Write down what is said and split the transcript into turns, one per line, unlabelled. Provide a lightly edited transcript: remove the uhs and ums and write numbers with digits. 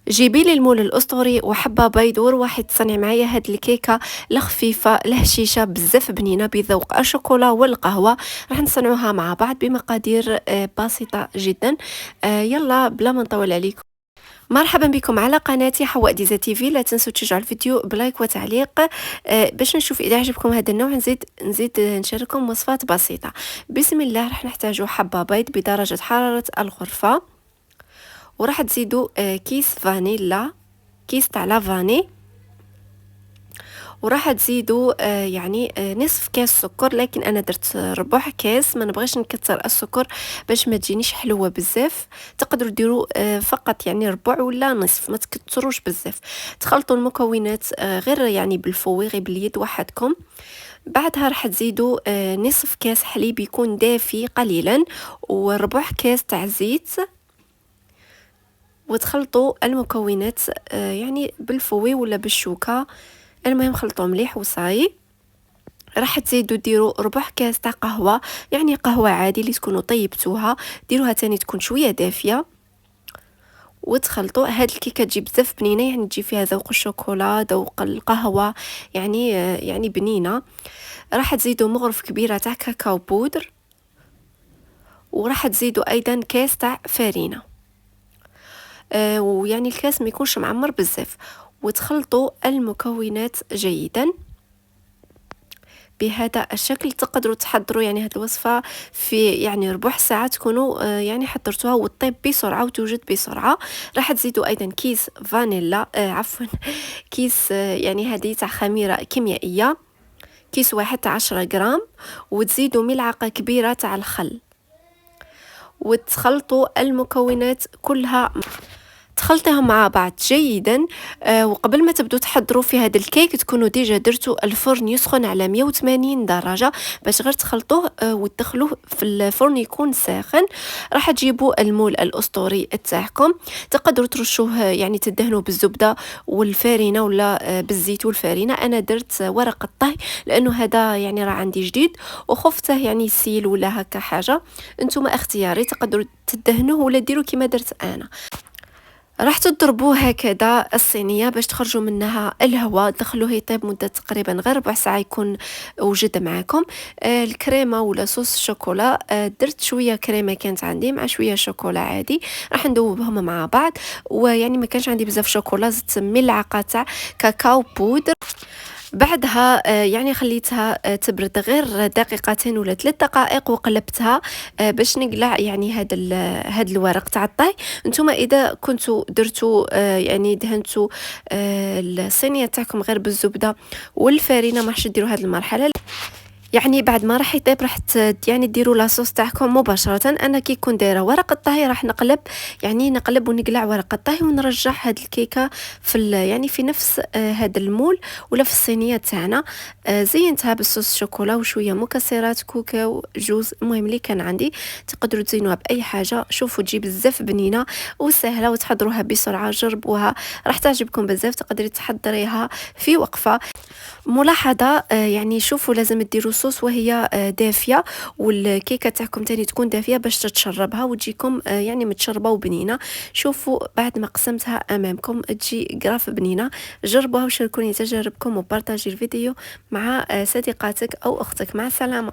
جيبي لي المول الاسطوري وحبه بيض وروحي تصنعي معايا هاد الكيكه الخفيفه الهشيشه بزاف بنينه بذوق الشوكولا والقهوه. راح نصنعوها مع بعض بمقادير بسيطه جدا. يلا بلا ما نطول عليكم. مرحبا بكم على قناتي حواء ديزا تيفي. لا تنسوا تشجعوا الفيديو بلايك وتعليق باش نشوف اذا عجبكم هذا النوع نزيد نشارككم وصفات بسيطه. بسم الله. راح نحتاجوا حبه بيض بدرجه حراره الغرفه، وراح تزيدوا كيس فانيلا، كيس تاع لافاني، وراح تزيدوا نصف كاس سكر، لكن انا درت ربع كاس، ما نبغيش نكثر السكر باش ما تجينيش حلوه بزاف. تقدروا ديروا فقط يعني ربع ولا نصف، ما تكثروش بزاف. تخلطوا المكونات غير يعني بالفوي، غير باليد وحدكم. بعدها راح تزيدوا نصف كاس حليب يكون دافي قليلا، وربع كاس تاع زيت، وتخلطوا المكونات يعني بالفوي ولا بالشوكه. المهم خلطوا مليح وصاي. راح تزيدوا ديروا ربع كاس تاع قهوه، يعني قهوه عادي اللي تكونوا طيبتوها، ديروها تاني تكون شويه دافيه، وتخلطوا. هاد الكيكه تجي بزاف بنينه، يعني تجي فيها ذوق الشوكولا ذوق القهوه، يعني بنينه. راح تزيدوا مغرف كبيره تاع كاكاو بودر، وراح تزيدوا ايضا كاس تاع فرينه، ويعني الكاس ما يكونش معمر بزاف. وتخلطوا المكونات جيدا بهذا الشكل. تقدروا تحضروا يعني هذه الوصفه في يعني ربع ساعه، تكونوا يعني حضرتوها وتطيب بسرعه وتوجد بسرعه. راح تزيدوا ايضا كيس فانيلا، عفوا كيس يعني هذه تاع خميره كيميائيه، كيس واحد تاع 10 غرام، وتزيدوا ملعقه كبيره تاع الخل، وتخلطوا المكونات كلها، تخلطيهم مع بعض جيدا. وقبل ما تبدو تحضروا في هذا الكيك تكونوا ديجا درتوا الفرن يسخن على 180 درجة باش غير تخلطوه وتدخلوه في الفرن يكون ساخن. راح تجيبوا المول الاسطوري تاعكم، تقدروا ترشوه يعني تدهنوه بالزبدة والفارينة ولا بالزيت والفارينة. انا درت ورق الطهي لانه هذا يعني راه عندي جديد وخفته يعني يسيل ولا هكا حاجة. انتم اختياري، تقدروا تدهنوه ولا ديروا كما درت انا. راح تضربوه هكذا الصينية باش تخرجوا منها الهواء، دخلوه يطيب مدة تقريبا غير ربع ساعة يكون وجد معكم. الكريمة ولا صوص الشوكولا، درت شوية كريمة كانت عندي مع شوية شوكولا عادي، راح ندوبهم مع بعض. ويعني ما كانش عندي بزاف شوكولا، زدت ملعقة تاع كاكاو بودر. بعدها يعني خليتها تبرد غير دقيقتين ولا 3 دقائق، وقلبتها باش نقلع يعني هاد الورق تاع الطهي. نتوما اذا كنتوا درتوا يعني دهنتوا الصينيه تاعكم غير بالزبده والفارينه، ما راحش ديروا هاد المرحله. يعني بعد ما راح يطيب راح يعني ديروا لاصوص تاعكم مباشره. انا كي كون دايره ورق الطهي راح نقلب، يعني نقلب ونقلع ورق الطهي ونرجع هاد الكيكه في يعني في نفس هاد المول ولا في الصينيه تاعنا. زينتها بالصوص شوكولا وشويه مكسرات كوكاو جوز، المهم اللي كان عندي. تقدروا تزينوها باي حاجه، شوفوا تجي بزاف بنينه وسهله وتحضروها بسرعه. جربوها راح تعجبكم بزاف، تقدري تحضريها في وقفه. ملاحظة يعني شوفوا لازم ديروا صوص وهي دافية، والكيكة تاعكم تاني تكون دافية باش تتشربها وتجيكم يعني متشربة وبنينة. شوفوا بعد ما قسمتها أمامكم تجي قراف بنينة. جربوها وشاركوني تجاربكم وبارطاجي الفيديو مع صديقاتك أو أختك. مع السلامة.